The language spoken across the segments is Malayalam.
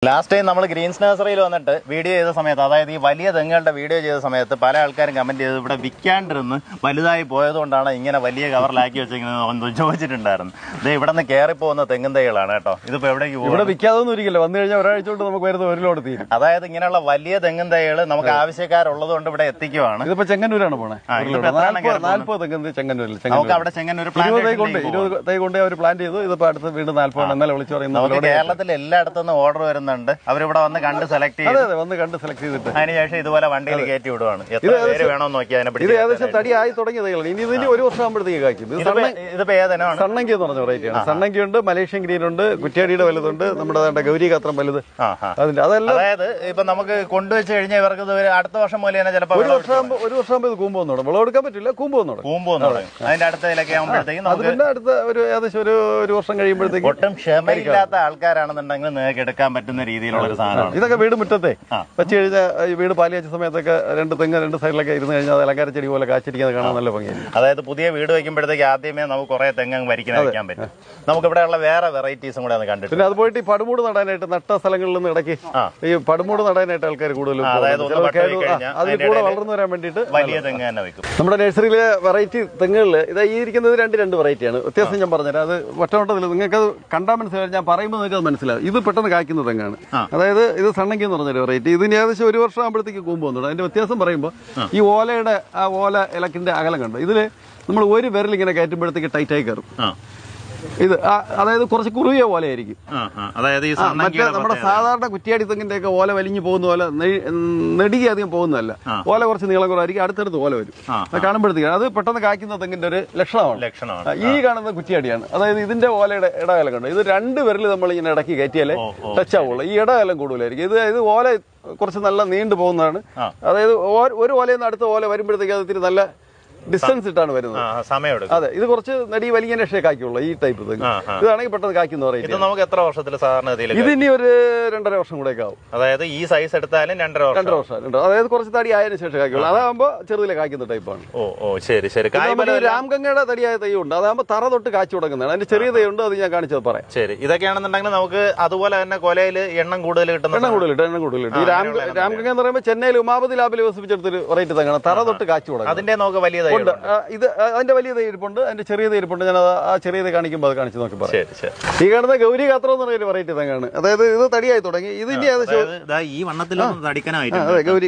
ലാസ്റ്റ് ടൈം നമ്മൾ ഗ്രീൻസ് നഴ്സറിയിൽ വന്നിട്ട് വീഡിയോ ചെയ്ത സമയത്ത്, അതായത് ഈ വലിയ തെങ്ങുകളുടെ വീഡിയോ ചെയ്ത സമയത്ത് പല ആൾക്കാരും കമന്റ് ചെയ്ത് ഇവിടെ വിൽക്കാണ്ടിരുന്ന് വലുതായി പോയതുകൊണ്ടാണ് ഇങ്ങനെ വലിയ കവറിലാക്കി വെച്ചിരിക്കുന്നത് ചോദിച്ചിട്ടുണ്ടായിരുന്നു. ഇത് ഇവിടെ നിന്ന് കയറി പോകുന്ന തെങ്ങും തൈകളാണ് കേട്ടോ. ഇതിപ്പോ എവിടേക്ക് പോകും? ഇവിടെ വിൽക്കാതൊന്നും ഒരിക്കലും വന്നു കഴിഞ്ഞാൽ ഒരാഴ്ച കൊണ്ട് നമുക്ക് വരുന്ന ഒരു ലോഡ് തീരും. അതായത് ഇങ്ങനെയുള്ള വലിയ തെങ്ങും തൈകൾ നമുക്ക് ആവശ്യക്കാരുള്ളത് കൊണ്ട് ഇവിടെ എത്തിക്കുവാണ്. ഇതിപ്പോ ചെങ്ങന്നൂരാണ് പോണേ. 40 തെങ്ങ് ചെങ്ങന്നൂരിൽ. നമുക്ക് അവിടെ ചെങ്ങന്നൂർ 20 തൈ കൊണ്ട് അവർ പ്ലാൻ ചെയ്തു. ഇതിപ്പോ അടുത്ത് വീണ്ടും 40 എന്നാലും വിളിച്ചു പറയുന്നത്. കേരളത്തിൽ എല്ലായിടത്തുനിന്ന് ഓർഡർ വരുന്നുണ്ട്. അവരിവിടെ വന്ന് കണ്ട് സെലക്ട് ചെയ്തിട്ട് അതിനുശേഷം ഇതുപോലെ വണ്ടിയിൽ കയറ്റി വിടുവാണ്. എത്ര പേര് വേണമെന്ന് നോക്കി അതിനെ ഇത് ഏകദേശം തടിയായി തുടങ്ങിയ തൈകളാണ്. ഇനി ഇതിന് ഒരു വർഷം ആകുമ്പോഴത്തേക്ക് കായ്ക്കും. ഇതിപ്പോ ഏതാണ്? സണ്ണങ്കി എന്ന് പറഞ്ഞ വെറൈറ്റിയാണ്. സണ്ണങ്കി ഉണ്ട്, മലേഷ്യൻ ഗ്രീൻ ഉണ്ട്, കുറ്റ്യാടിയുടെ വലുതുണ്ട്, നമ്മുടെ ഗൗരി കാത്രം വലുത്. അതിന്റെ അതെല്ലാം അതായത് ഇപ്പൊ നമുക്ക് കൊണ്ടുവച്ച് കഴിഞ്ഞാൽ ഇവർക്ക് അടുത്ത വർഷം പോലെ തന്നെ ചിലപ്പോൾ ഒരു വർഷം ഇത് കൂമ്പ് വന്നോടും. വിളവെടുക്കാൻ പറ്റില്ല, കൂമ്പ് വന്നോടും. അതിന്റെ അടുത്തതിലൊക്കെ ആകുമ്പോഴത്തേക്കും അതിന്റെ അടുത്ത ഒരു ഏകദേശം ഒരു വർഷം കഴിയുമ്പോഴത്തേക്ക് ഒട്ടും ക്ഷമയില്ലാത്ത ആൾക്കാരാണെന്നുണ്ടെങ്കിൽ നിങ്ങൾക്ക് എടുക്കാൻ പറ്റുന്ന രീതിയിലുള്ള ഒരു സാധനമാണ്. ഇതൊക്കെ വീട് മുറ്റത്തെ വെച്ച് കഴിഞ്ഞാൽ ഈ വീട് പാലി വെച്ച സമയത്തൊക്കെ രണ്ട് സൈഡിലൊക്കെ ഇരുന്ന് കഴിഞ്ഞാൽ അത് അലങ്കാര ചെടി പോലെ കാച്ചിരിക്കുന്നത് കാണാൻ നല്ല ഭംഗിയായിരിക്കും. അതായത് പുതിയ വീട് വയ്ക്കുമ്പോഴത്തേക്ക് ആദ്യമേ നമുക്ക് കുറെ തെങ്ങ് വരിക്കാൻ വെക്കാൻ പറ്റും. നമുക്ക് ഇവിടെയുള്ള വേറെ വെറൈറ്റീസും കൂടെ കണ്ടിട്ട് പിന്നെ അത് പോയിട്ട് ഈ പടുമൂട് നടാനായിട്ട് നട്ട സ്ഥലങ്ങളിൽ നിന്ന് ഇടയ്ക്ക് ഈ പടുമൂട് നടാനായിട്ട് ആൾക്കാർ കൂടുതലും അതിൽ കൂടെ വളർന്നു വരാൻ വേണ്ടിയിട്ട് വലിയ തെങ്ങ് തന്നെ വെക്കും. നമ്മുടെ നഴ്സറിയിലെ വെറൈറ്റി തെങ്ങുകളിൽ ഇതാ ഈ ഇരിക്കുന്നത് രണ്ട് വെറൈറ്റിയാണ്. വ്യത്യാസം ഞാൻ പറഞ്ഞുതരാം. അത് ഒറ്റവട്ടത്തിൽ നിങ്ങൾക്ക് അത് കണ്ടാൽ മനസ്സിലാവും. ഞാൻ പറയുമ്പോൾ നിങ്ങൾക്ക് അത് മനസ്സിലാവും. ഇത് പെട്ടെന്ന് കായ്ക്കുന്ന തെങ്ങാണ്. അതായത് ഇത് സണ്ണങ്കി എന്ന് പറഞ്ഞൊരു വെറൈറ്റി. ഇതിന് ഏകദേശം ഒരു വർഷം ആകുമ്പോഴത്തേക്ക് കൂമ്പ് വന്നിട്ടുണ്ട്. അതിന്റെ വ്യത്യാസം പറയുമ്പോൾ ഈ ഓലയുടെ ആ ഓല ഇലക്കിന്റെ അകലം കണ്ടു. ഇതില് നമ്മൾ ഒരു വിരൽ ഇങ്ങനെ കയറ്റുമ്പോഴത്തേക്ക് ടൈറ്റായി കയറും. ഇത് അതായത് കുറച്ച് കുറുകിയ പോലെയായിരിക്കും. മറ്റേ നമ്മുടെ സാധാരണ കുറ്റ്യാടി തെങ്ങിന്റെ ഒക്കെ ഓല വലിഞ്ഞു പോകുന്ന പോലെ നെടുകി അധികം പോകുന്നതല്ല. ഓല കുറച്ച് നീളം കുറവായിരിക്കും. അടുത്തടുത്ത് ഓല വരും. അത് കാണുമ്പോഴത്തേക്ക് അത് പെട്ടെന്ന് കായ്ക്കുന്ന തെങ്ങിന്റെ ഒരു ലക്ഷണമാണ്. ഈ കാണുന്ന കുറ്റ്യാടിയാണ്. അതായത് ഇതിന്റെ ഓലയുടെ ഇടകാലം കണ്ടു. ഇത് രണ്ട് വിരൽ നമ്മൾ ഇങ്ങനെ ഇടയ്ക്ക് കയറ്റിയാലേ ടച്ച് ആവുള്ളൂ. ഈ ഇടകാലം കൂടുതലായിരിക്കും. ഇത് ഓല കുറച്ച് നല്ല നീണ്ടു പോകുന്നതാണ്. അതായത് ഒരു ഓലയിൽ നിന്ന് അടുത്ത ഓല വരുമ്പോഴത്തേക്ക് അത് ഇത്തിരി നല്ല ഡിസ്റ്റൻസ് ഇട്ടാണ് വരുന്നത്. അതെ, ഇത് കുറച്ച് നടി വലിയ രക്ഷയെ കായ്ക്കുള്ളൂ ഈ ടൈപ്പ് തെങ്ങ്. ഇതാണെങ്കിൽ പെട്ടെന്ന് കായ്ക്കുന്ന പറയും. നമുക്ക് എത്ര വർഷത്തിൽ സാധാരണ ഇത് ഇനി ഒരു 2.5 വർഷം കൂടെ ആവും. അതായത് ഈ സൈസ് എടുത്താലും 2.5 വർഷം. അതായത് കുറച്ച് തടി ആയതിനു ശേഷം കായ്ക്കുള്ളൂ. അതാകുമ്പോ ചെറുതിലെ കായ്ക്കുന്ന ടൈപ്പാണ്. ശരി. രാംഗംഗയുടെ തടിയായ തൈ ഉണ്ട്. അതാകുമ്പോൾ തറ തൊട്ട് കാച്ചു തുടങ്ങുന്നതാണ്. അതിന്റെ ചെറിയ തൈ ഉണ്ട്. അത് ഞാൻ കാണിച്ചത് പറയാം. ശരി, ഇതൊക്കെയാണെന്നുണ്ടെങ്കിൽ നമുക്ക് അതുപോലെ തന്നെ കൊലയിൽ എണ്ണം കൂടുതൽ കിട്ടും. എണ്ണം കൂടുതൽ ഈ രാംഗംഗ എന്ന് പറയുമ്പോൾ ചെന്നൈയിൽ ഉമാപതി ലാബിൽ വികസിപ്പിച്ചെടുത്തൊരു വെറൈറ്റി തെങ്ങാണ്. തറ തൊട്ട് കാച്ചു തുടങ്ങും. അതിന്റെ നമുക്ക് വലിയ ഇത് അതിന്റെ വലിയ തൈരിപ്പുണ്ട്, അതിന്റെ ചെറിയ തൈരിപ്പുണ്ട്. ഞാൻ ആ ചെറിയ തൈ കാണിക്കുമ്പോൾ അത് കാണിച്ചു നോക്കി പറയാം. ഈ കാണുന്ന ഗൗരി കാത്രം എന്ന് പറയുന്ന വെറൈറ്റി തെങ്ങാണ്. അതായത് ഇത് തടിയായി തുടങ്ങി. ഇത് ഇനി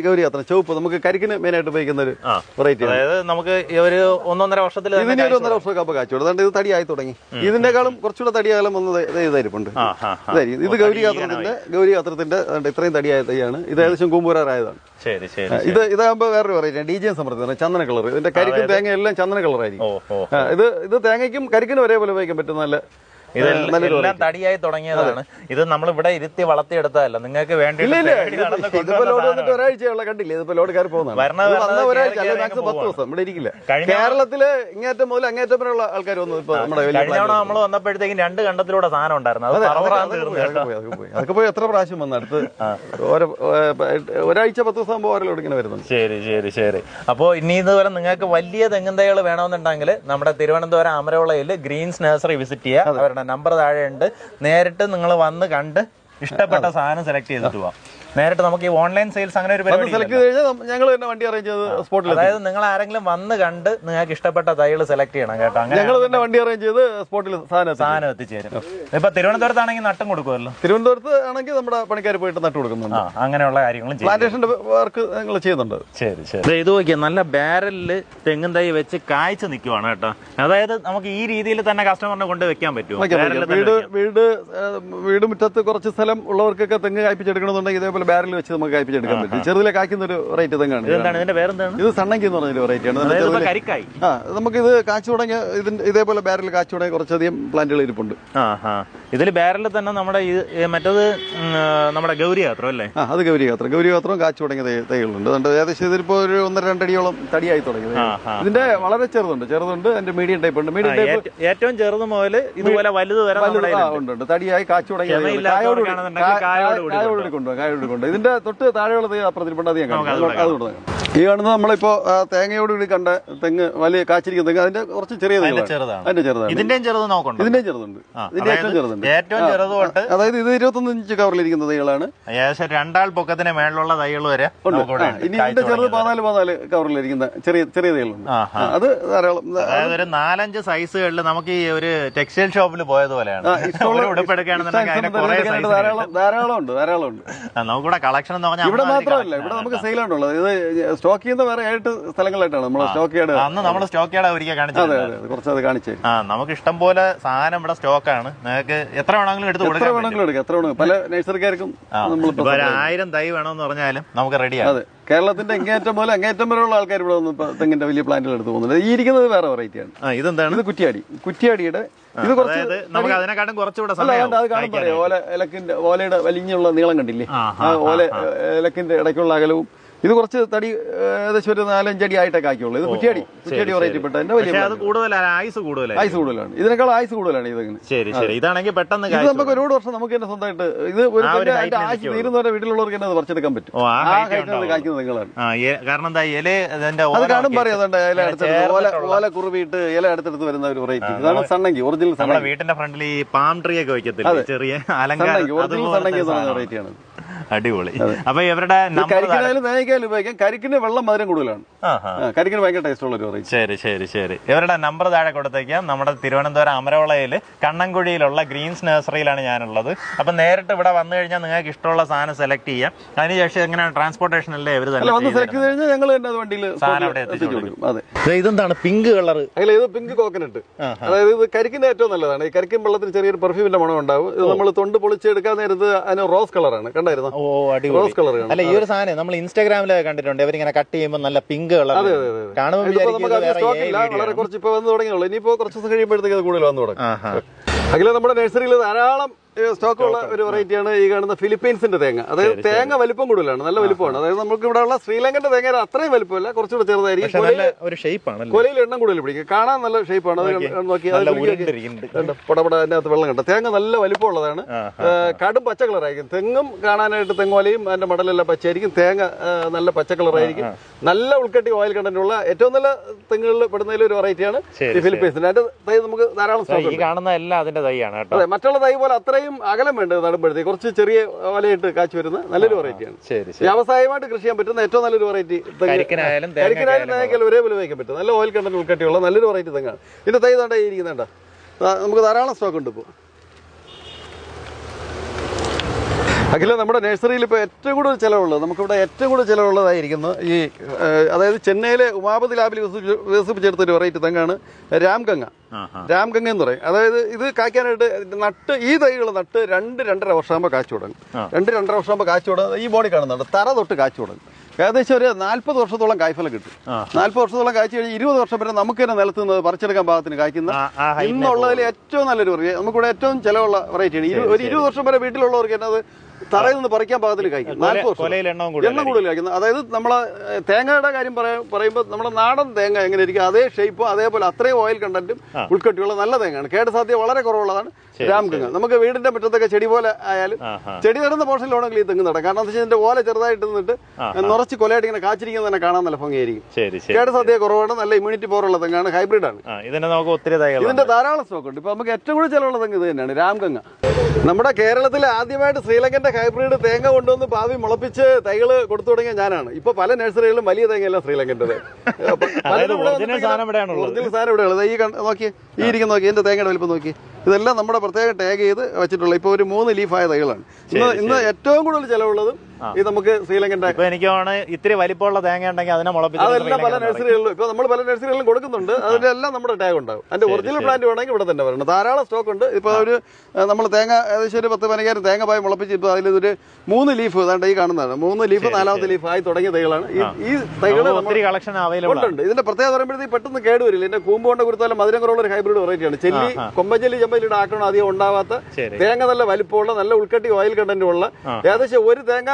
ഗൗരി കാത്രം ചുവപ്പ് നമുക്ക് കരിക്കിന് മെയിൻ ആയിട്ട് ഉപയോഗിക്കുന്ന ഒരു വെറൈറ്റി. അതായത് നമുക്ക് ഒരു 1.5 വർഷത്തിൽ ഇതിന് 1.5 വർഷമൊക്കെ അപ്പൊ കാച്ചു. അതുകൊണ്ട് ഇത് തടിയായി തുടങ്ങി. ഇതിന്റെക്കാളും കുറച്ചുകൂടെ തടിയാകാലം വന്നത് ഇതായിരിപ്പുണ്ട്. ഇത് ഗൗരി കാത്രത്തിന്റെ ഇത്രയും തടിയായ തൈയാണ്. ഇത് ഏകദേശം കൂമ്പൂരാറായതാണ്. ഇതാകുമ്പോ വേറൊരു വെറൈറ്റി ഡീജൻ സമൃദ്ധി ചന്ദന കളർ. ഇതിന്റെ കരിക്കും തേങ്ങ എല്ലാം ചന്ദന കളറായിരിക്കും. ഇത് തേങ്ങയ്ക്കും കരിക്കിനും ഒരേപോലെ ഉപയോഗിക്കാൻ പറ്റുന്ന നല്ല ഇതെല്ലാം തടിയായി തുടങ്ങിയതാണ്. ഇത് നമ്മൾ ഇവിടെ ഇരുത്തി വളർത്തിയെടുത്തതല്ല. നിങ്ങൾക്ക് വേണ്ടി ഒരാഴ്ചയുള്ള കണ്ടില്ലേ? ഇതിപ്പോ ലോഡ് കയറി പോകുന്നതാണ്. ഒരാഴ്ച അല്ലെങ്കിൽ മാക്സിമം 10 ദിവസം ഇവിടെ ഇരിക്കില്ല. കേരളത്തില് ഇങ്ങേറ്റം മുതൽ അങ്ങേറ്റം വരെയുള്ള ആൾക്കാർ വന്നു. ഇപ്പൊ നമ്മൾ വന്നപ്പോഴത്തേക്കും 2 കണ്ടത്തിലൂടെ സാധനം ഉണ്ടായിരുന്നു. അതൊക്കെ പോയി എത്ര പ്രാവശ്യം വന്നു. അടുത്ത് ഒരാഴ്ച 10 ദിവസം ആകുമ്പോൾ ഓരോ ലോഡ് ഇങ്ങനെ വരുന്നുണ്ട്. ശരി. അപ്പോ ഇനി ഇതുപോലെ നിങ്ങൾക്ക് വലിയ തെങ്ങും തൈകൾ വേണമെന്നുണ്ടെങ്കിൽ നമ്മുടെ തിരുവനന്തപുരം അമരവിളയിൽ ഗ്രീൻസ് നഴ്സറി വിസിറ്റ് ചെയ്യുക. അവരുടെ നമ്പർ താഴെയുണ്ട്. നേരിട്ട് നിങ്ങൾ വന്ന് കണ്ട് ഇഷ്ടപ്പെട്ട സാധനം സെലക്ട് ചെയ്തിട്ട് പോവാം. നേരിട്ട് നമുക്ക് ഈ ഓൺലൈൻ സെയിൽസ് അങ്ങനെ ഒരു പരിപാടി സെലക്ട് ചെയ്ത് കഴിഞ്ഞാൽ ഞങ്ങൾ തന്നെ വണ്ടി അറേഞ്ച് ചെയ്ത് സ്പോട്ടിൽ. അതായത് നിങ്ങൾ ആരെങ്കിലും വന്ന് കണ്ട് നിങ്ങൾക്ക് ഇഷ്ടപ്പെട്ട തൈകൾ സെലക്ട് ചെയ്യണം കേട്ടോ. അങ്ങനെ ഞങ്ങൾ തന്നെ വണ്ടി അറേഞ്ച് ചെയ്ത് സ്പോട്ടിൽ സാധനം എത്തിച്ചേരും. ഇപ്പൊ തിരുവനന്തപുരത്താണെങ്കിൽ നട്ടും കൊടുക്കുമല്ലോ. തിരുവനന്തപുരത്ത് ആണെങ്കിൽ നമ്മുടെ പണിക്കാർ പോയിട്ട് നട്ടു കൊടുക്കുന്നുണ്ട്. അങ്ങനെയുള്ള കാര്യങ്ങളും പ്ലാന്റേഷന്റെ വർക്ക് ഞങ്ങൾ ചെയ്യുന്നുണ്ട്. ശരി. ഇത് നോക്കിയാൽ നല്ല ബാരലില് തെങ്ങും തൈ വെച്ച് കായ്ച്ചു നിൽക്കുവാണ് കേട്ടോ. അതായത് നമുക്ക് ഈ രീതിയിൽ തന്നെ കസ്റ്റമറിനെ കൊണ്ട് വെക്കാൻ പറ്റും. വീട് മുറ്റത്ത് കുറച്ച് സ്ഥലം ഉള്ളവർക്കൊക്കെ തെങ്ങ് കായ്പ്പിച്ചെടുക്കണമെന്നുണ്ടെങ്കിൽ ഇതേപോലെ ബാരൽ വെച്ച് നമുക്ക് കായ്പ്പിച്ചെടുക്കാൻ പറ്റും. ചെറുതിലെ കായ്ക്കുന്ന ഒരു വെറൈറ്റി തെങ്ങാണ്. ഇത് സണ്ണങ്കി എന്ന് പറഞ്ഞൊരു വെറൈറ്റിയാണ്. നമുക്ക് ഇത് കാച്ചു തുടങ്ങിയ ഇതേപോലെ ബാരൽ കാച്ചു തുടങ്ങിയ കുറച്ചധികം പ്ലാന്റുകൾ ഇരിപ്പുണ്ട്. ഇതിൽ ബാരലിൽ തന്നെ നമ്മുടെ മറ്റേത് നമ്മുടെ ഗൗരി കാത്രം അല്ലേ? അത് ഗൗരി കാത്രം കാച്ചു തുടങ്ങിയ തൈകളുണ്ട്. അതുകൊണ്ട് ഏകദേശം ഇതിപ്പോ ഒരു 1-2 അടിയോളം തടിയായി തുടങ്ങിയത്. ഇതിന്റെ വളരെ ചെറുതുണ്ട്. അതിന്റെ മീഡിയം ടൈപ്പ് ഉണ്ട്. മീഡിയം ടൈപ്പ് ഏറ്റവും ചെറുത് മുതൽ ഇതുപോലെ വലുത് വരെ ഉണ്ട്. തടിയായി കാച്ചു തുടങ്ങിയ കായോട് കൊണ്ടുപോകാം. സ്റ്റോക്കുണ്ട്. ഇതിന്റെ തൊട്ട് താഴെയുള്ള തൈ അപ്പുറത്തിരിപ്പുണ്ട്, അത് ഞാൻ കാണിക്കാം. അതുകൊണ്ട് ഈ കാണുന്നത് നമ്മളിപ്പോ തേങ്ങയോടുകൂടി കണ്ട തെങ്ങ് വലിയ കാച്ചിരിക്കുന്ന തെങ്ങ്, അതിന്റെ കുറച്ച് ചെറിയ ചെറുതാണ്. അതിന്റെ ചെറുതാണ്. ഇതിന്റെയും ചെറുത് നോക്കണ്ട, ഇതിന്റെയും ചെറുതുണ്ട്. ഇതിന്റെ ഏറ്റവും ചെറുതുണ്ട്. ഏറ്റവും ചെറുത് തൊട്ട് അതായത് ഇത് 21 ഇഞ്ച് കവറിലിരിക്കുന്ന തൈകളാണ്. ഏകദേശം 2 ആൾ പൊക്കത്തിന് മേളിലുള്ള തൈകൾ വരെ ഇനി ഇതിന്റെ ചെറുത് 14 കവറിലിരിക്കുന്ന ചെറിയ തൈകളുണ്ട്. അത് ധാരാളം. അതായത് ഒരു 4-5 സൈസുകളിൽ നമുക്ക് ഈ ഒരു ടെക്സ്റ്റൈൽ ഷോപ്പിൽ പോയതുപോലെയാണ്. ധാരാളം ഉണ്ട്. നമുക്കിവിടെ കളക്ഷൻ എന്ന് പറഞ്ഞാൽ ഇവിടെ മാത്രമല്ല, ഇവിടെ നമുക്ക് സെയിലാണുള്ളത്. ഇത് സ്റ്റോക്ക് ചെയ്യുന്ന വേറെ 7 സ്ഥലങ്ങളായിട്ടാണ് നമ്മൾ സ്റ്റോക്ക് ചെയ്യാൻ. അന്ന് നമ്മൾ സ്റ്റോക്ക് ചെയ്യാൻ ഒരിക്കൽ കാണിച്ചത്. കുറച്ചത് കാണിച്ചേ. നമുക്ക് ഇഷ്ടം പോലെ സാധനം ഇവിടെ സ്റ്റോക്കാണ്. നിങ്ങൾക്ക് എത്ര വേണമെങ്കിലും എടുത്ത് കൊടുക്കാം. എത്ര വേണമെങ്കിലും പല നഴ്സറിക്കാർക്കും 1000 തൈ വേണമെന്ന് പറഞ്ഞാലും നമുക്ക് റെഡിയാണ്. അതെ, കേരളത്തിന്റെ അങ്ങേറ്റം പോലെ അങ്ങേറ്റം വരെയുള്ള ആൾക്കാർ ഇവിടെ വന്ന് തെങ്ങിന്റെ വലിയ പ്ലാന്റുകൾ എടുത്ത് പോകുന്നുണ്ട്. ഈ ഇരിക്കുന്നത് വേറെ വെറൈറ്റിയാണ്. ഇതെന്താണ്? ഇത് കുറ്റിയാടിയുടെ ഇത് കുറച്ച് നമുക്ക് അതിനെക്കാട്ടും കുറച്ചുകൂടെ അത് കാണുമ്പോൾ ഓലയുടെ വലിഞ്ഞുള്ള നീളം കണ്ടില്ലേ? ഓല ഇലക്കിന്റെ ഇടയ്ക്കുള്ള അകലവും ഇത് കുറച്ച് തടി ഏകദേശം ഒരു 4-5 അടി ആയിട്ടൊക്കെ ആക്കിയുള്ളൂ. ഇത് കുറ്റിയാടി വെറൈറ്റി പെട്ട വലിയ ആയുസ് കൂടുതലാണ്. ഇതിനേക്കാൾ ആയുസ് കൂടുതലാണ് ഇതിന്. ഇതാണെങ്കിൽ പെട്ടെന്ന് ഇത് നമുക്ക് ഒരുപാട് വർഷം നമുക്ക് തന്നെ സ്വന്തമായിട്ട് ഇത് ഒരു ആയുസ് തീരുന്നവരെ വീട്ടിലുള്ളവർക്ക് തന്നെ അത് പറിച്ചെടുക്കാൻ പറ്റും. കായ്ക്കുന്ന നിങ്ങളാണ്. കാരണം അത് കാണും പറയാം. ഇല അടുത്തെടുത്ത് ഓല കുറുവിയിട്ട് ഇല അടുത്തെടുത്ത് വരുന്ന ഒരു വെറൈറ്റി. ഇതാണ് സണ്ണങ്കി, ഒറിജിനൽ സണ്ണങ്കി. വീട്ടിന്റെ ഫ്രണ്ടിൽ ഈ പാം ട്രീ ഒക്കെ വെക്കത്തില്ല, ചെറിയ ഒറിജിനൽ സണ്ണങ്കി എന്ന് പറയുന്ന വെറൈറ്റിയാണ്. അടിപൊളി. അപ്പൊ ഇവരുടെ കരിക്കിനായാലും തേങ്ങയ്ക്കായാലും ഉപയോഗിക്കാം. കരിക്കിന് വെള്ളം മധുരം കൂടുതലാണ്. കരിക്കിന് ഭയങ്കര ടേസ്റ്റ് ഉള്ള ഒരു വെറൈറ്റി. ശരി. ഇവരുടെ നമ്പർ താഴെ കൊടുത്തേക്കാം. നമ്മുടെ തിരുവനന്തപുരം അമരവളയിൽ കണ്ണൻകുഴിയിലുള്ള ഗ്രീൻസ് നഴ്സറിയിലാണ് ഞാനുള്ളത്. അപ്പൊ നേരിട്ട് ഇവിടെ വന്നു കഴിഞ്ഞാൽ നിങ്ങൾക്ക് ഇഷ്ടമുള്ള സാധനം സെലക്ട് ചെയ്യാം. അതിനുശേഷം എങ്ങനെയാണ് ട്രാൻസ്പോർട്ടേഷൻ അല്ലേ ഇവർ സെലക്ട് ചെയ്ത് കഴിഞ്ഞാൽ ഞങ്ങൾ തന്നെ വണ്ടിയിൽ സാധനം അവിടെ എത്തിച്ചു കൊടുക്കും. അതെ. ഇതെന്താണ് പിങ്ക് കളർ? അല്ല, ഇത് പിങ്ക് കോക്കനട്ട്. അതായത് ഇത് കരിക്കിന്റെ ഏറ്റവും നല്ലതാണ്. ഈ കരിക്കും വെള്ളത്തിന് ചെറിയൊരു പെർഫ്യൂമിന്റെ മണം ഉണ്ടാവും. ഇത് നമ്മൾ തൊണ്ട് പൊളിച്ചെടുക്കാൻ നേരത്ത് അതിന് റോസ് കളറാണ്. കണ്ടായിരുന്നു? Rose colour. അല്ല, ഈ ഒരു സാധനം നമ്മൾ ഇൻസ്റ്റാഗ്രാമിൽ കണ്ടിട്ടുണ്ട്. ഇവരിങ്ങനെ കട്ട് ചെയ്യുമ്പോൾ നല്ല പിങ്ക് കളർ കാണുമ്പോൾ വളരെ കുറച്ച് ഇപ്പൊ വന്ന് തുടങ്ങിയുള്ളൂ. ഇനിയിപ്പോ കുറച്ച് ദിവസം കഴിയുമ്പോഴത്തേക്ക് അത് കൂടുതൽ വന്നു തുടങ്ങും. അഖില നമ്മുടെ നഴ്സറിയിൽ ധാരാളം സ്റ്റോക്കുള്ള ഒരു വെറൈറ്റിയാണ് ഈ കാണുന്ന ഫിലിപ്പീൻസിന്റെ തേങ്ങ. അതായത് തേങ്ങ വലിപ്പം കൂടുതലാണ്, നല്ല വലിപ്പമാണ്. അതായത് നമുക്ക് ഇവിടെ ഉള്ള ശ്രീലങ്കന്റെ തേങ്ങ അത്രയും വലിപ്പമല്ല, കുറച്ചുകൂടെ ചെറുതായിരിക്കും. കൊലയിൽ എണ്ണം കൂടുതൽ പിടിക്കും. കാണാൻ നല്ല ഷേപ്പാണ്. അത് നോക്കിയാൽ പടപട അതിനകത്ത് വെള്ളം കണ്ട തേങ്ങ നല്ല വലിപ്പമുള്ളതാണ്. കടും പച്ച കളറായിരിക്കും. തെങ്ങും കാണാനായിട്ട് തെങ്ങോലയും അതിന്റെ മടലെല്ലാം പച്ചയായിരിക്കും. തേങ്ങ നല്ല പച്ച കളറായിരിക്കും. നല്ല ഉൾക്കട്ടി ഓയിൽ കണ്ടന്റുള്ള ഏറ്റവും നല്ല തെങ്ങുകളിൽ പെടുന്നതിൽ ഒരു വെറൈറ്റിയാണ് ഈ ഫിലിപ്പീൻസിന്റെ. അതിന്റെ തൈ നമുക്ക് ധാരാളം സ്റ്റോക്ക് കാണുന്ന എല്ലാം അതിന്റെ തൈയാണ്. അതെ, മറ്റുള്ള തൈ പോലെ അത്രയും അകലം വേണ്ടത് നടുമ്പോഴത്തേക്ക് കുറച്ച് ചെറിയ വലയിട്ട് കാച്ചു വരുന്ന നല്ലൊരു വെറൈറ്റിയാണ്. വ്യാവസായികമായിട്ട് കൃഷി ചെയ്യാൻ പറ്റുന്ന ഏറ്റവും നല്ലൊരു വെറൈറ്റി. കരിക്കിനായാലും തേങ്ങയ്ക്കായാലും ഒരേപോലെ വയ്ക്കാൻ പറ്റും. നല്ല ഓയിൽ കണ്ടന്റ് ഉൾക്കട്ടിയുള്ള നല്ലൊരു വെറൈറ്റി തെങ്ങാണ്. ഇതിന്റെ തൈ തണ്ട ഇരിക്കുന്നുണ്ട. നമുക്ക് ധാരാളം സ്റ്റോക്ക് ഉണ്ട് ഇപ്പോൾ. അഖില നമ്മുടെ നഴ്സറിയിൽ ഇപ്പോൾ ഏറ്റവും കൂടുതൽ ചിലവുള്ളത്, നമുക്കിവിടെ ഏറ്റവും കൂടുതൽ ചിലവുള്ളതായിരിക്കുന്നു ഈ അതായത് ചെന്നൈയിലെ ഉമാപതി ലാബിൽ വികസിപ്പിച്ചെടുത്തൊരു വെറൈറ്റി തെങ്ങാണ് രാംഗംഗ എന്ന് പറയും. അതായത് ഇത് കായ്ക്കാനായിട്ട് നട്ട് ഈ തൈകൾ നട്ട് 2-2.5 വർഷമാകുമ്പോൾ കാച്ചു തുടങ്ങും. 2-2.5 വർഷമാകുമ്പോൾ കാച്ചു തുടങ്ങും. ഈ ബോഡി കാണുന്നുണ്ട്, തറ തൊട്ട് കാച്ചു തുടങ്ങും. ഏകദേശം ഒരു 40 വർഷത്തോളം കായ്ഫലം കിട്ടും. 40 വർഷത്തോളം കായ്ച്ചു കഴിഞ്ഞ് 20 വർഷം വരെ നമുക്ക് തന്നെ നിലത്ത് നിന്ന് പറിച്ചെടുക്കാൻ പാകത്തിന് കായ്ക്കുന്ന ഇന്നുള്ളതിൽ ഏറ്റവും നല്ലൊരു വെറൈറ്റി. നമുക്കിവിടെ ഏറ്റവും ചിലവുള്ള വെറൈറ്റിയാണ്. ഒരു 20 വർഷം വരെ വീട്ടിലുള്ളവർക്ക് തന്നെ അത് തറയിൽ നിന്ന് പറിക്കാൻ പാകത്തിന് കായ്ക്കും. 40 വർഷം എണ്ണം കൂടുതൽ കായ്ക്കുന്നത്. അതായത് നമ്മളെ തേങ്ങയുടെ കാര്യം പറയുമ്പോൾ നമ്മുടെ നാടൻ തേങ്ങ എങ്ങനെ ഇരിക്കും അതേ ഷേപ്പും അതേപോലെ അത്രയും ഓയിൽ കണ്ടന്റും ഉൾക്കട്ടിയുള്ള നല്ല തേങ്ങയാണ്. കേടുസാധ്യത വളരെ കുറവുള്ളതാണ് രാംഗംഗ. നമുക്ക് വീടിന്റെ മുറ്റത്തൊക്കെ ചെടി പോലെ ആയാലും ചെടി നടുന്ന പോർഷനിലാണെങ്കിൽ ഈ തെങ്ങ് നടാം. കാരണം എന്താ വെച്ചാൽ ഇതിന്റെ ഓല ചെറുതായിട്ട് നിന്നിട്ട് നിറച്ച് കൊലയായിട്ട് ഇങ്ങനെ കാച്ചിരിക്കുന്നത് തന്നെ കാണാൻ നല്ല ഭംഗിയായിരിക്കും. കേടുസാധ്യത കുറവാണ്. നല്ല ഇമ്മ്യൂണിറ്റി പവറുള്ള തെങ്ങാണ്. ഹൈബ്രിഡ് ആണ്. ഇതിന്റെ ധാരാളം സ്റ്റോക്ക് ഉണ്ട്. ഇപ്പൊ നമുക്ക് ഏറ്റവും കൂടുതൽ ചിലവുള്ള തെങ്ങ് ഇത് തന്നെയാണ് രാംഗംഗ. നമ്മുടെ കേരളത്തിൽ ആദ്യമായിട്ട് ശ്രീലങ്കന്റെ ഹൈബ്രിഡ് തേങ്ങ കൊണ്ടുവന്ന് ഭാവി മുളപ്പിച്ച് തൈകള് കൊടുത്തു തുടങ്ങിയ ഞാനാണ്. ഇപ്പൊ പല നഴ്സറികളിലും വലിയ തേങ്ങയല്ല ശ്രീലങ്കന്റെ. ഒറിജിനൽ സാധനം ഇവിടെ ഉള്ളത് ഈ നോക്കി, ഈ ഇരിക്കുന്ന നോക്കി, എന്റെ തേങ്ങയുടെ വലിപ്പം നോക്കി. ഇതെല്ലാം നമ്മുടെ പ്രത്യേകം ടാഗ് ചെയ്ത് വെച്ചിട്ടുള്ള ഇപ്പൊ ഒരു 3 ലീഫായ തൈകളാണ്. ഇന്ന് ഏറ്റവും കൂടുതൽ ചിലവുള്ളതും ഇത് നമുക്ക് ശ്രീലങ്കന്റെ. എനിക്ക് ഇത്തിരി വലിപ്പമുള്ള തേങ്ങ ഉണ്ടെങ്കിൽ അതിനെ അതെല്ലാം പല നഴ്സറികളിലും ഇപ്പൊ നമ്മൾ പല നഴ്സറികളിലും കൊടുക്കുന്നുണ്ട്. അതിന്റെ എല്ലാം നമ്മുടെ ടാഗ് ഉണ്ടാവും. അതിന്റെ ഒറിജിനൽ പ്ലാന്റ് വേണമെങ്കിൽ ഇവിടെ തന്നെ വരണം. ധാരാളം സ്റ്റോക്ക് ഉണ്ട്. ഇപ്പൊ ഒരു നമ്മൾ തേങ്ങ ഏകദേശം ഒരു 10-15 തേങ്ങ പായി മുളപ്പിച്ച് ഇപ്പൊ അതിലൊരു 3 ലീഫ് ഇതാണ്ട് ഈ കാണുന്നതാണ്. 3 ലീഫ് 4ാമത്തെ ലീഫ് ആയി തുടങ്ങിയ തൈകളാണ് ഈ തൈകൾ. കളക്ഷൻ അവൈലബിൾ ഉണ്ട്. ഇതിന്റെ പ്രത്യേകത പറയുമ്പോഴത്തേക്ക് പെട്ടെന്ന് കേടുവരില്ല. ഇതിന്റെ കൂമ്പ് കൊണ്ട് കൊടുത്താലും മധുരം കുറവുള്ള ഒരു ഹൈബ്രിഡ് വെറൈറ്റിയാണ്. ചെല്ലി കൊമ്പഞ്ചെല്ലി ചെമ്പല്ലിയുടെ ആക്രമണം അധികം ഉണ്ടാവാത്ത തേങ്ങ, നല്ല വലിപ്പമുള്ള നല്ല ഉൾക്കട്ടി ഓയിൽ കണ്ടന്റ് ഉള്ള. ഏകദേശം ഒരു തേങ്ങ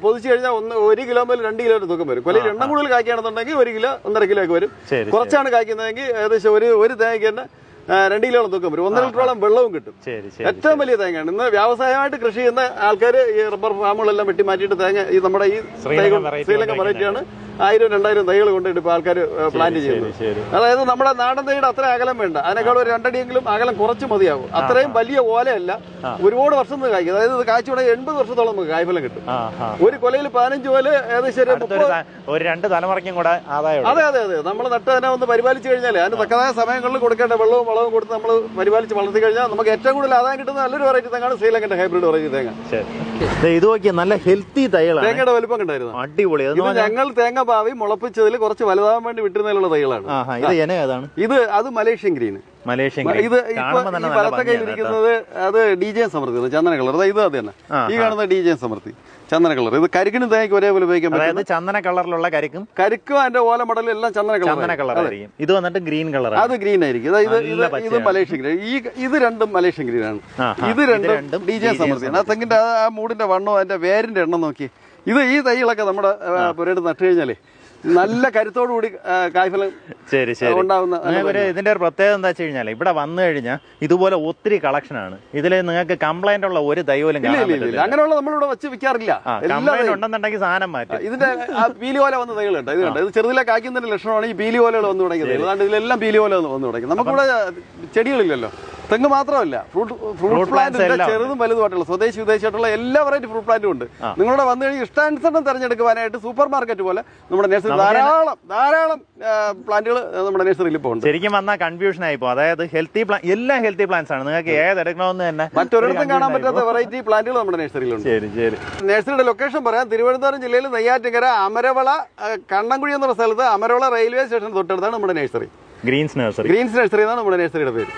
പൊതിച്ചു കഴിഞ്ഞാൽ 1 കിലോ മുതൽ 2 കിലോ തൂക്കം വരും. കൊലയിൽ എണ്ണം കൂടുതൽ കായ്ക്കുകയാണെന്നുണ്ടെങ്കിൽ 1 കിലോ 1.5 കിലോ ഒക്കെ വരും. കുറച്ചാണ് കായ്ക്കുന്നതെങ്കിൽ ഏകദേശം ഒരു തേങ്ങയ്ക്ക് തന്നെ 2 കിലോളം തൂക്കം വരും, 1.5 ലിറ്ററോളം വെള്ളവും കിട്ടും. ഏറ്റവും വലിയ തേങ്ങയാണ്. ഇന്ന് വ്യാവസായികമായിട്ട് കൃഷി ചെയ്യുന്ന ആൾക്കാർ ഈ റബ്ബർ ഫാമുകളെല്ലാം വെട്ടി മാറ്റിയിട്ട് തേങ്ങ ഈ നമ്മുടെ ഈ ശ്രീലങ്കൻ വെറൈറ്റിയാണ് 1000-2000 തൈകൾ കൊണ്ടിട്ട് ഇപ്പൊ ആൾക്കാർ പ്ലാന്റ് ചെയ്യുന്നത്. അതായത് നമ്മുടെ നാടൻ തൈയുടെ അത്ര അകലം വേണ്ട, അതിനേക്കാൾ ഒരു 2 അടിയെങ്കിലും അകലം കുറച്ച് മതിയാകും. അത്രയും വലിയ ഓലയല്ല, ഒരുപാട് വർഷം കായ്ക്കും. അതായത് ഇത് കായ്ച്ചോടെ 80 വർഷത്തോളം നമുക്ക് കായ്ഫലം കിട്ടും. ഒരു കൊലയിൽ 15 കൊല ഏകദേശം 2 തലമുറയ്ക്കും കൂടെ ആദായം. അതെ അതെ അതെ, നമ്മൾ നട്ട് തന്നെ ഒന്ന് പരിപാലിച്ചു കഴിഞ്ഞാൽ അതിന് തക്കതായ സമയങ്ങളിൽ കൊടുക്കേണ്ട വെള്ളവും വളവും കൊടുത്ത് നമ്മൾ പരിപാലിച്ച് വളർത്തി കഴിഞ്ഞാൽ നമുക്ക് ഏറ്റവും കൂടുതൽ ആദായം കിട്ടുന്ന നല്ലൊരു വെറൈറ്റി തേങ്ങാണ് ശ്രീലങ്കന്റെ ഹൈബ്രിഡ് വെറൈറ്റി തേങ്ങ. ഇത് നോക്കിയാൽ നല്ല ഹെൽത്തി തൈകളാണ്. തേങ്ങയുടെ വലുപ്പം കണ്ടായിരുന്നു, അടിപൊളി. ഞങ്ങൾ തേങ്ങ ഭാവി മുളപ്പിച്ചതിൽ കുറച്ച് വലുതാവാൻ വേണ്ടി വിട്ടുന്നതിലുള്ള തൈകളാണ്. ഇത് അത് മലേഷ്യൻ ഗ്രീൻ. ഇത് ഈ വലത്തെ കയ്യിലിരിക്കുന്നത് അത് DJ സമൃദ്ധി ചന്ദന കളർ. ഇത് അത് തന്നെ ഈ കാണുന്ന DJ സമൃദ്ധി ചന്ദന കളർ. ഇത് കരിക്കിനും തേങ്ങയ്ക്ക് ഒരേപോലെ ഉപയോഗിക്കാൻ പറ്റും. ചന്ദന കളറിലുള്ള കരിക്കും അതിന്റെ ഓല മടലും എല്ലാം ചന്ദന കളർ. ഇത് വന്നിട്ട് ഗ്രീൻ കളർ. അത് ഗ്രീൻ ആയിരിക്കും. ഇത് മലേഷ്യൻ ഗ്രീൻ. ഇത് രണ്ടും മലേഷ്യൻ ഗ്രീൻ ആണ്. ഇത് രണ്ടും DJ സമൃദ്ധിയാണ്. ആ തെങ്ങിന്റെ ആ മൂടിന്റെ വണ്ണോ അതിന്റെ വേരിന്റെ എണ്ണം നോക്കി. ഈ തൈകളൊക്കെ നമ്മുടെ പുരയിട്ട് നട്ടു കഴിഞ്ഞാലേ നല്ല കരുത്തോടുകൂടി കായ്ഫലം ഉണ്ടാവുന്ന. ഇതിന്റെ ഒരു പ്രത്യേകത എന്താ വെച്ച് കഴിഞ്ഞാൽ ഇവിടെ വന്നു കഴിഞ്ഞാൽ ഇതുപോലെ ഒത്തിരി കളക്ഷൻ ആണ്. ഇതിൽ നിങ്ങൾക്ക് കംപ്ലൈന്റ് ഉള്ള ഒരു തൈ പോലും അങ്ങനെയുള്ള നമ്മളിവിടെ വെച്ച് വിൽക്കാറില്ല. ഉണ്ടെന്നുണ്ടെങ്കിൽ സാധനം മാറ്റും. ഇതിന്റെ പീലി പോലെ വന്ന തൈകളുണ്ട്. ഇത് കണ്ടോ, ഇത് ചെറുതിലെ കായ്ക്കുന്നതിന്റെ ലക്ഷണമാണ് ഈ പീലി പോലെകൾ വന്നു തുടങ്ങിയത്. അതുകൊണ്ട് ഇതിലെല്ലാം പീലി പോലെ വന്നു തുടങ്ങി. നമുക്കിവിടെ ചെടികളില്ലല്ലോ, തെങ്ങ് മാത്രമല്ല ഫ്രൂട്ട് പ്ലാന്റ് ചെറുതും വലുതുമായിട്ടുള്ള സ്വദേശി വിദേശമായിട്ടുള്ള എല്ലാ വെറൈറ്റി ഫ്രൂട്ട് പ്ലാന്റും ഉണ്ട്. നിങ്ങളുടെ വന്നു കഴിഞ്ഞാൽ ഇഷ്ടാനുസരണം തെരഞ്ഞെടുക്കുവാനായിട്ട് സൂപ്പർ മാർക്കറ്റ് പോലെ നമ്മുടെ നഴ്സറി ധാരാളം പ്ലാന്റുകൾ നമ്മുടെ നഴ്സറിയിൽ ഇപ്പോൾ ഉണ്ട്. ശരിക്കും വന്നാൽ കൺഫ്യൂഷൻ ആയിപ്പോ. അതായത് എല്ലാം ഹെൽത്തി പ്ലാന്റ്സ് ആണ്. നിങ്ങൾക്ക് ഏതെടുക്കണമെന്ന് തന്നെ മറ്റൊരിടത്തും കാണാൻ പറ്റാത്ത വെറൈറ്റി പ്ലാന്റുകൾ നമ്മുടെ നഴ്സറിയിലുണ്ട്. നഴ്സറിയുടെ ലൊക്കേഷൻ പറയാം. തിരുവനന്തപുരം ജില്ലയിൽ നെയ്യാറ്റിൻകര അമരവള കണ്ണൻകുഴി എന്ന സ്ഥലത്ത് അമരവള റെയിൽവേ സ്റ്റേഷൻ തൊട്ടടുത്താണ് നമ്മുടെ നഴ്സറി. ഗ്രീൻസ് നഴ്സറി എന്നാണ് നമ്മുടെ നഴ്സറിയുടെ പേര്.